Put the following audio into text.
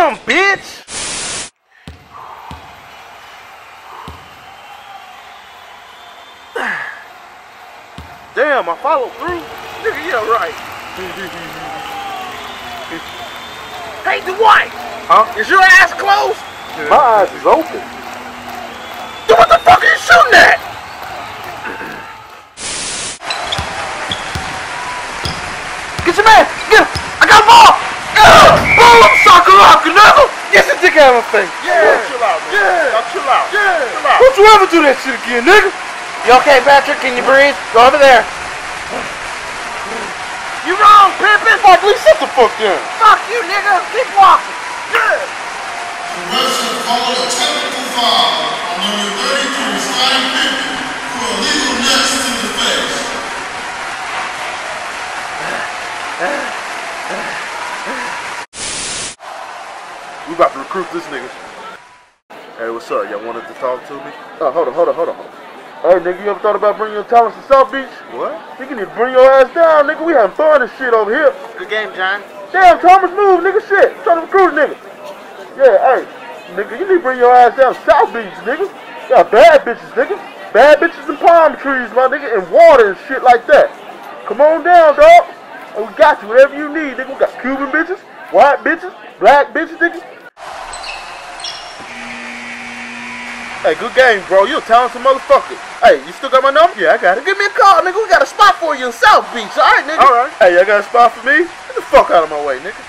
Damn, bitch! Damn, I followed through. Nigga, yeah, right. Hey, Dwight! Huh? Is your ass closed? My eyes is open. Then what the fuck are you shooting at? Get your man! Get him! I got a ball! Boom! Soccer rock, nigga! Get your dick out of my face! Yeah! Chill out, man. Yeah! Now chill out. Yeah! Chill out. Don't you ever do that shit again, nigga! You okay, Patrick? Can you breathe? Go over there. You wrong, Pippin! Fuck, please sit the fuck down. Fuck you, nigga! Keep walking! Yeah! The refs have called a technical foul on number 33, Scottie Pippen, for a legal next to the face. We about to recruit this nigga. Hey, what's up? Y'all wanted to talk to me? Oh, hold on. Hey, nigga, you ever thought about bringing your talents to South Beach? What? Nigga, need to bring your ass down, nigga. We having fun and shit over here. Good game, John. Damn, Thomas, move, nigga, shit. Trying to recruit a nigga. Yeah, hey, nigga, you need to bring your ass down to South Beach, nigga. Got bad bitches, nigga. Bad bitches and palm trees, my nigga, and water and shit like that. Come on down, dog. And we got you, whatever you need, nigga. We got Cuban bitches, white bitches, black bitches, nigga. Hey, good game, bro. You a talented motherfucker. Hey, you still got my number? Yeah, I got it. Give me a call, nigga. We got a spot for you in South Beach, alright, nigga? Alright. Hey, y'all got a spot for me? Get the fuck out of my way, nigga.